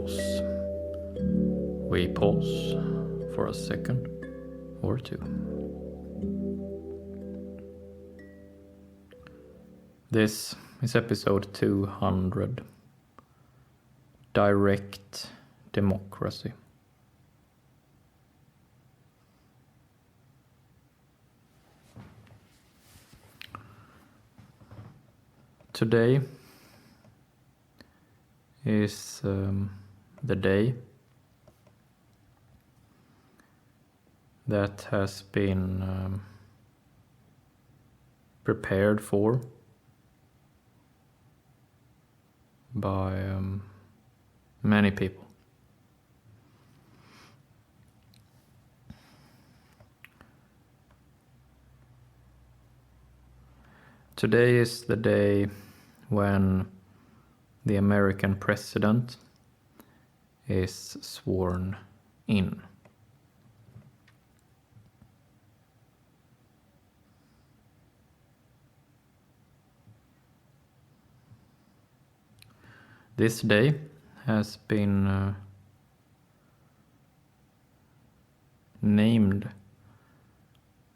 pause. We pause for a second or two. This is episode 200, Direct Democracy. Today is the day that has been prepared for by many people. Today is the day when the American president is sworn in. This day has been named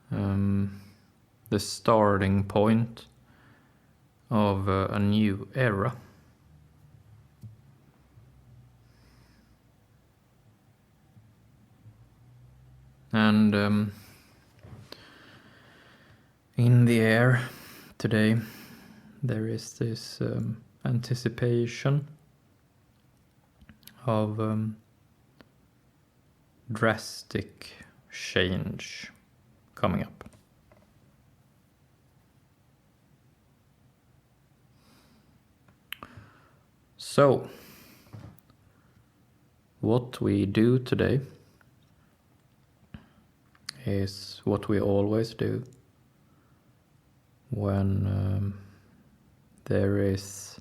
the starting point of a new era. And in the air today there is this anticipation of drastic change coming up. So, what we do today is what we always do when there is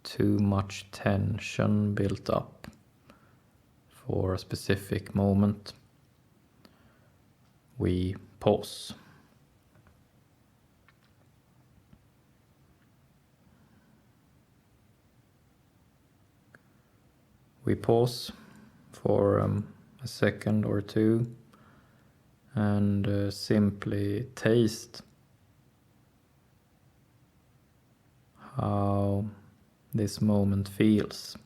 too much tension built up for a specific moment. We pause. We pause for a second or two and simply taste how this moment feels.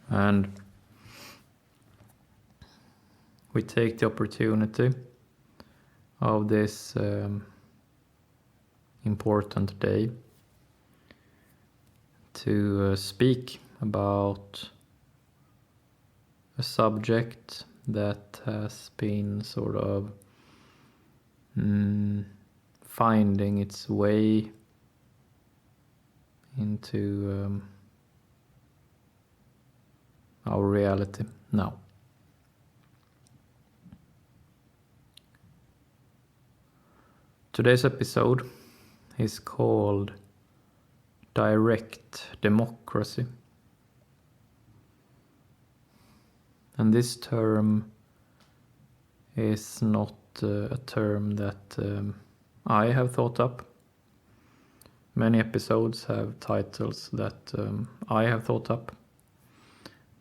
And we take the opportunity of this important day to speak about a subject that has been sort of finding its way into our reality now. Today's episode is called Direct Democracy. And this term is not a term that I have thought up. Many episodes have titles that I have thought up.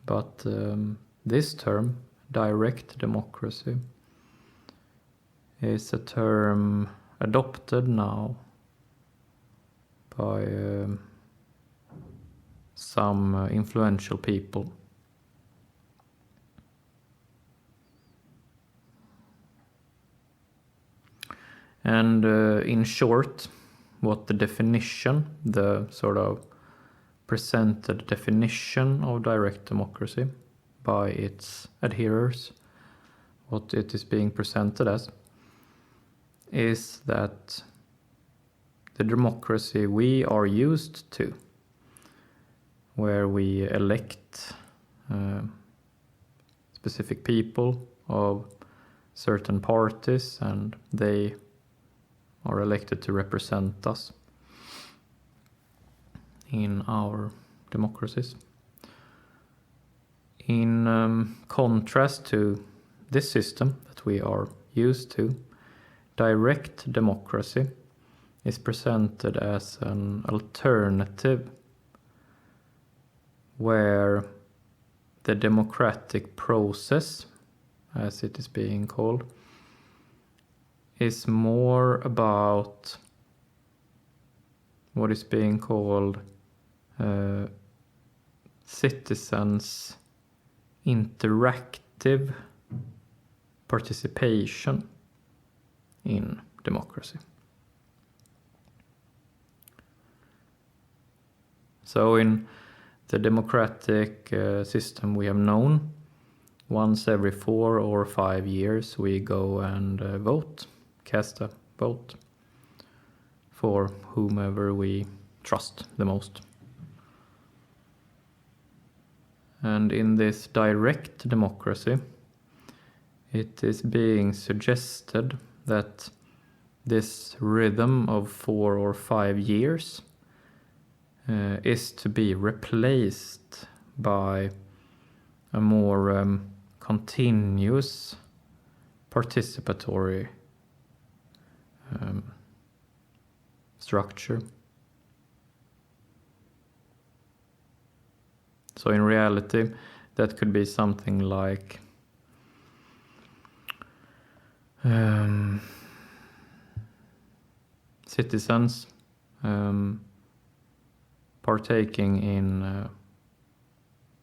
But this term, direct democracy, is a term adopted now by some influential people. And in short, what the definition, the sort of presented definition of direct democracy by its adherers, what it is being presented as, is that the democracy we are used to, where we elect specific people of certain parties and they are elected to represent us in our democracies. In contrast to this system that we are used to, direct democracy is presented as an alternative where the democratic process, as it is being called, is more about what is being called citizens' interactive participation in democracy. So in the democratic system we have known, once every 4 or 5 years we go and vote, cast a vote for whomever we trust the most. And in this direct democracy, it is being suggested that this rhythm of 4 or 5 years is to be replaced by a more continuous participatory structure. So in reality, that could be something like citizens partaking in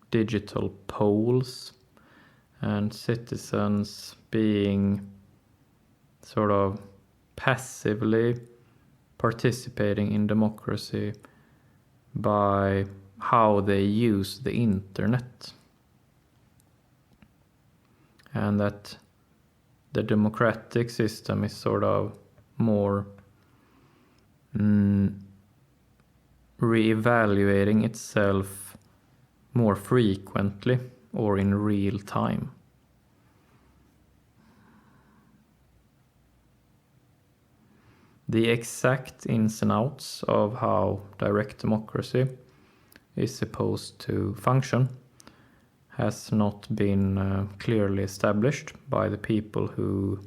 digital polls and citizens being sort of passively participating in democracy by how they use the internet. And that the democratic system is sort of more reevaluating itself more frequently or in real time. The exact ins and outs of how direct democracy is supposed to function has not been clearly established by the people who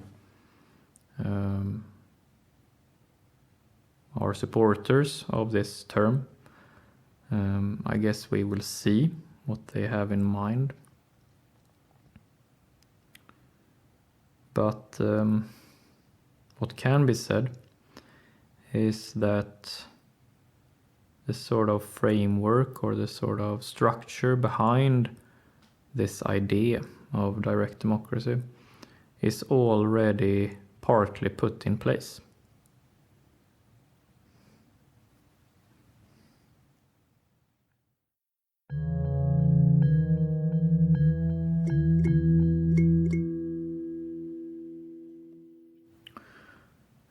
are supporters of this term. I guess we will see what they have in mind. But what can be said is that the sort of framework or the sort of structure behind this idea of direct democracy is already partly put in place.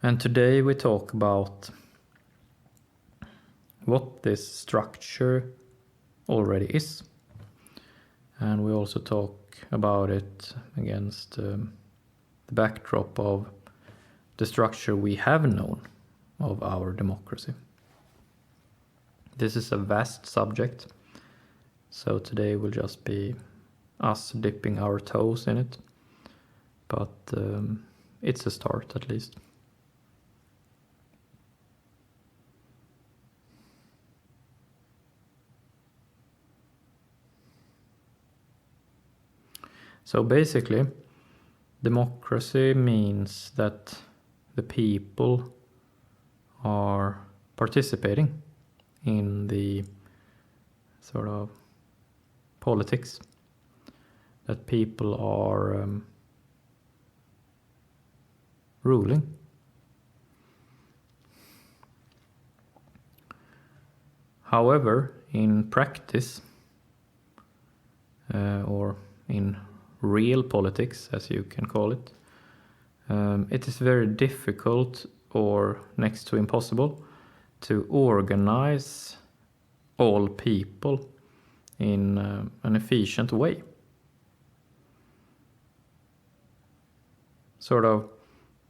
And today we talk about what this structure already is. And we also talk about it against the backdrop of the structure we have known of our democracy. This is a vast subject, so today will just be us dipping our toes in it. But it's a start at least. So basically, democracy means that the people are participating in the sort of politics, that people are ruling. However, in practice, or in real politics, as you can call it, it is very difficult or next to impossible to organize all people in an efficient way. Sort of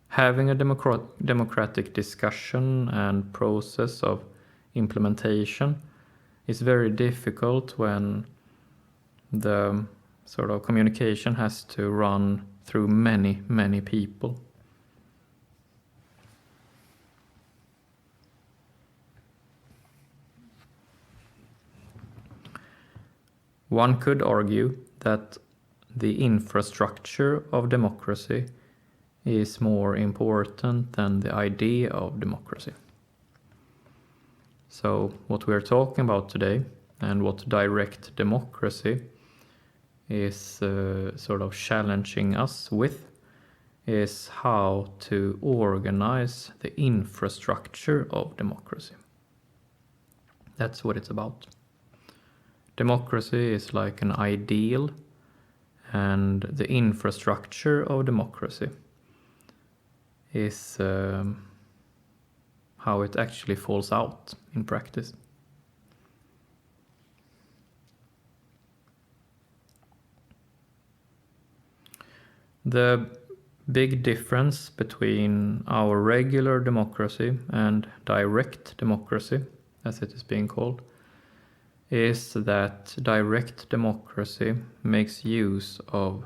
having a democratic discussion and process of implementation is very difficult when the sort of communication has to run through many people. One could argue that the infrastructure of democracy is more important than the idea of democracy. So what we are talking about today, and what direct democracy is sort of challenging us with, is how to organize the infrastructure of democracy. That's what it's about. Democracy is like an ideal, and the infrastructure of democracy is how it actually falls out in practice. The big difference between our regular democracy and direct democracy, as it is being called, is that direct democracy makes use of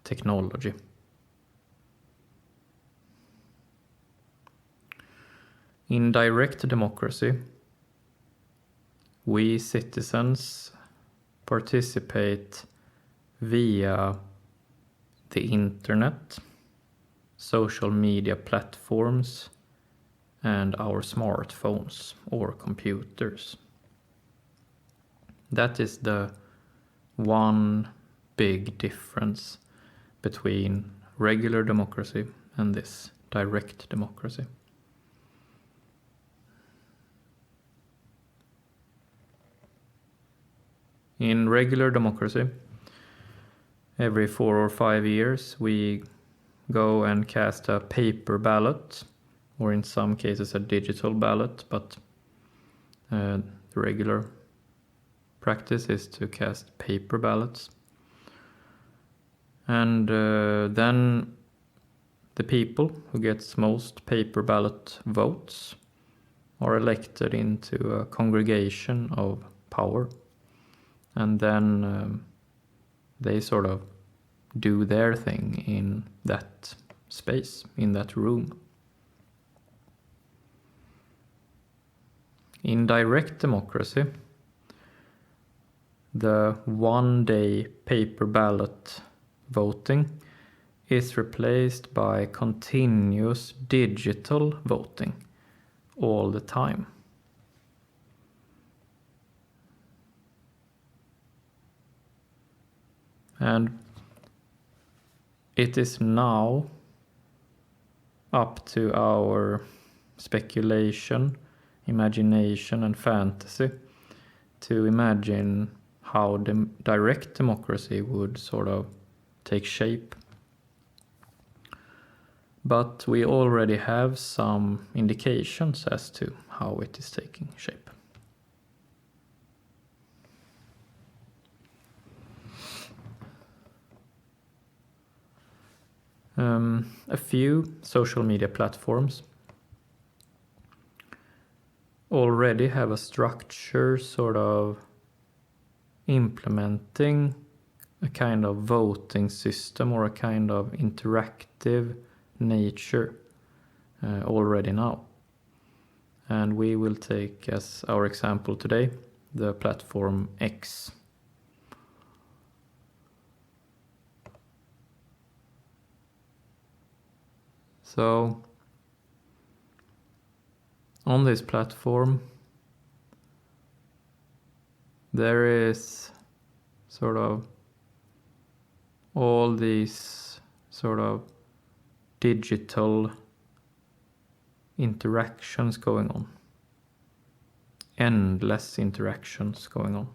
technology. In direct democracy, we citizens participate via the internet, social media platforms, and our smartphones or computers. That is the one big difference between regular democracy and this direct democracy. In regular democracy, every 4 or 5 years we go and cast a paper ballot, or in some cases a digital ballot, but the regular practice is to cast paper ballots. And then the people who gets most paper ballot votes are elected into a congregation of power. And then they sort of do their thing in that space, in that room. In direct democracy, the one-day paper ballot voting is replaced by continuous digital voting all the time. And it is now up to our speculation, imagination, and fantasy to imagine how direct democracy would sort of take shape. But we already have some indications as to how it is taking shape. A few social media platforms already have a structure sort of implementing a kind of voting system or a kind of interactive nature already now. And we will take as our example today the platform X. So on this platform there is sort of all these sort of digital interactions going on. Endless interactions going on.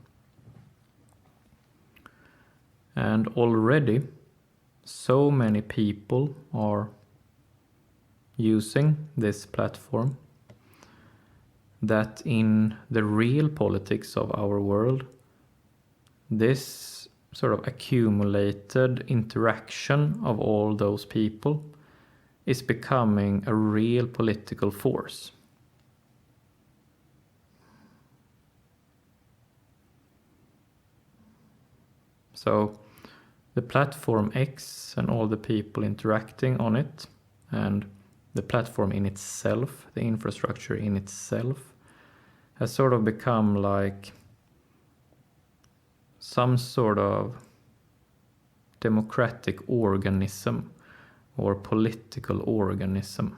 And already so many people are using this platform that in the real politics of our world, this sort of accumulated interaction of all those people is becoming a real political force. So the platform X and all the people interacting on it, and the platform in itself, the infrastructure in itself, has sort of become like some sort of democratic organism or political organism.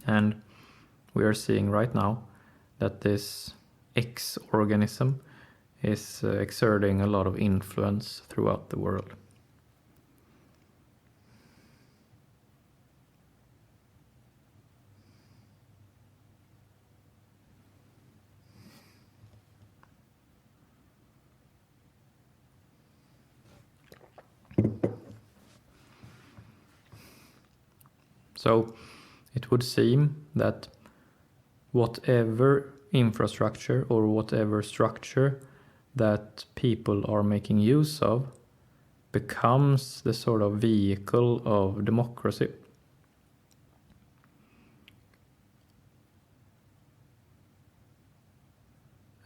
And we are seeing right now that this X organism is exerting a lot of influence throughout the world. So it would seem that whatever infrastructure or whatever structure that people are making use of becomes the sort of vehicle of democracy.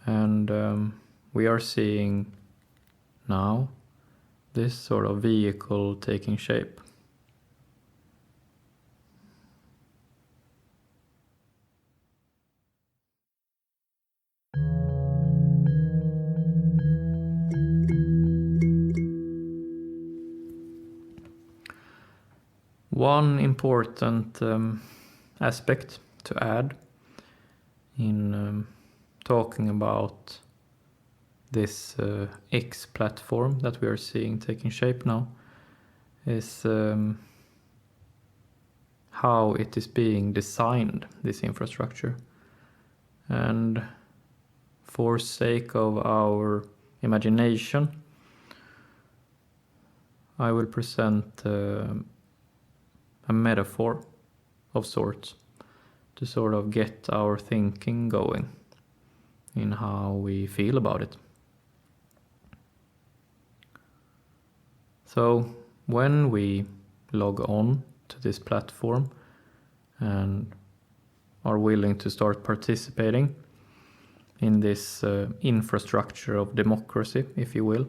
And we are seeing now this sort of vehicle taking shape. One important aspect to add in talking about this X platform that we are seeing taking shape now is how it is being designed, this infrastructure. And for sake of our imagination, I will present a metaphor of sorts to sort of get our thinking going in how we feel about it. So when we log on to this platform and are willing to start participating in this infrastructure of democracy, if you will,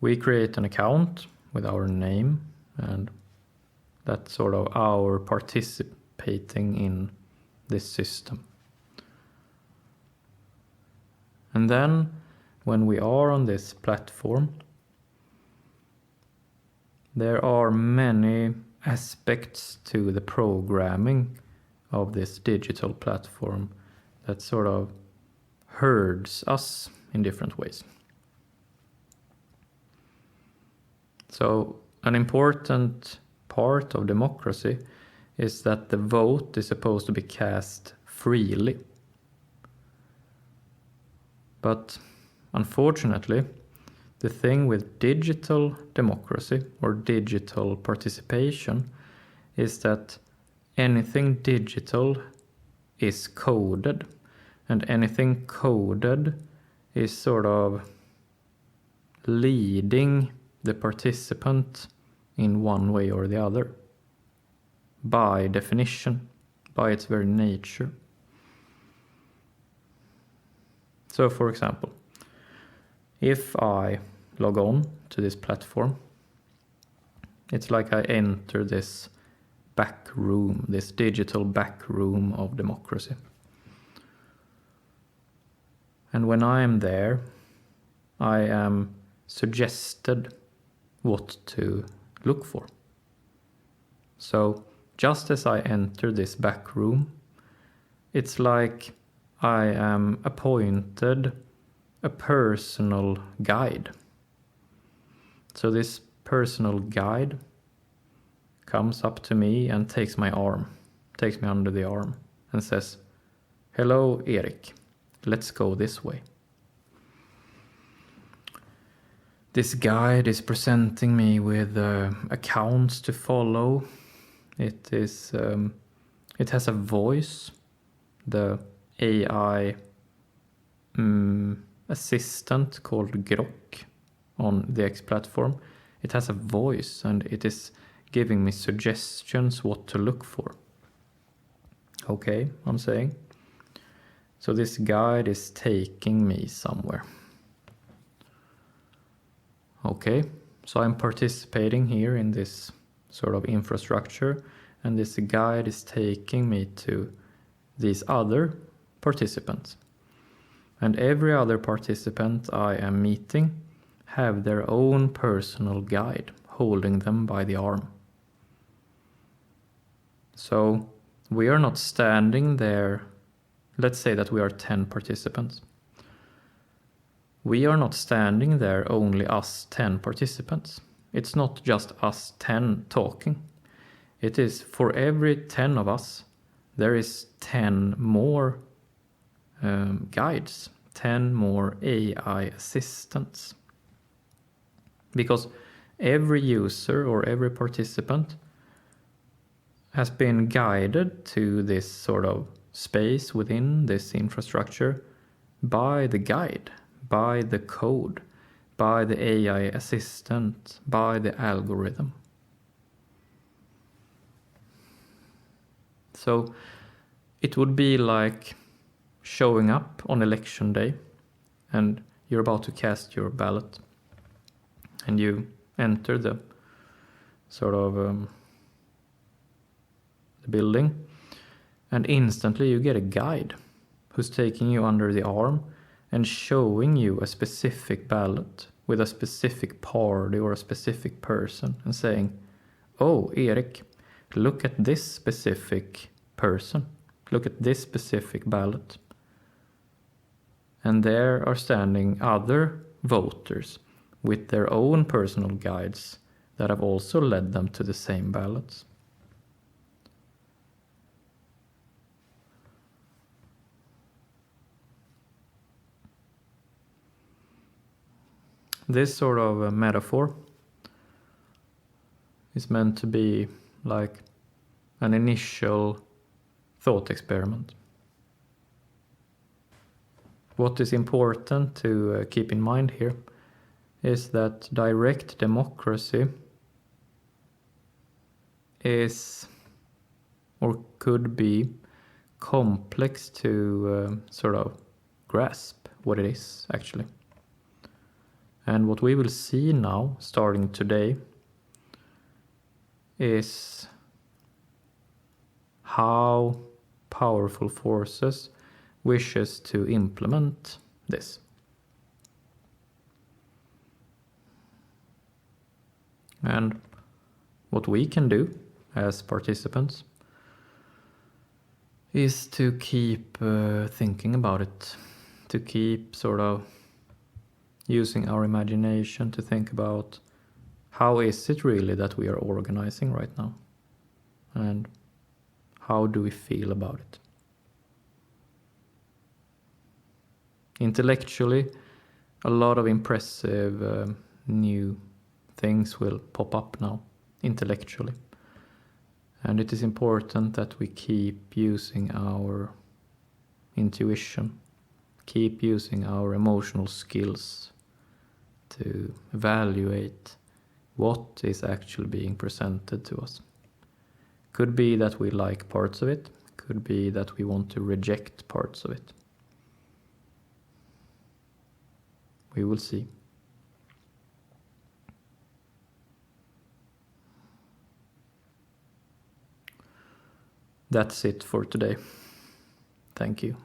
we create an account with our name, and that's sort of our participating in this system. And then when we are on this platform, there are many aspects to the programming of this digital platform that sort of herds us in different ways. So an important part of democracy is that the vote is supposed to be cast freely. But unfortunately, the thing with digital democracy or digital participation is that anything digital is coded, and anything coded is sort of leading the participant in one way or the other, by definition, by its very nature. So for example, if I log on to this platform, it's like I enter this back room, this digital back room of democracy. And when I am there, I am suggested what to look for. So just as I enter this back room, it's like I am appointed a personal guide. So this personal guide comes up to me and takes me under the arm and says, "Hello, Erik, let's go this way." This guide is presenting me with accounts to follow. It has a voice, the AI assistant called Grok on the X platform. It has a voice and it is giving me suggestions what to look for. Okay, I'm saying. So this guide is taking me somewhere. Okay, so I'm participating here in this sort of infrastructure, and this guide is taking me to these other participants. and every other participant I am meeting have their own personal guide holding them by the arm. So we are not standing there. Let's say that we are 10 participants. We are not standing there, only us 10 participants. It's not just us 10 talking. It is for every 10 of us, there is 10 more guides, 10 more AI assistants. Because every user or every participant has been guided to this sort of space within this infrastructure by the guide, by the code, by the AI assistant, by the algorithm. So it would be like showing up on election day and you're about to cast your ballot and you enter the sort of the building, and instantly you get a guide who's taking you under the arm and showing you a specific ballot with a specific party or a specific person and saying, oh, Erik, look at this specific person, look at this specific ballot. And there are standing other voters with their own personal guides that have also led them to the same ballots. This sort of a metaphor is meant to be like an initial thought experiment. What is important to keep in mind here is that direct democracy is or could be complex to sort of grasp what it is actually. And what we will see now, starting today, is how powerful forces wishes to implement this. And what we can do as participants is to keep thinking about it, to keep sort of using our imagination to think about how is it really that we are organizing right now, and how do we feel about it. Intellectually, a lot of impressive new things will pop up now, intellectually. And it is important that we keep using our intuition, keep using our emotional skills to evaluate what is actually being presented to us. Could be that we like parts of it, could be that we want to reject parts of it. We will see. That's it for today. Thank you.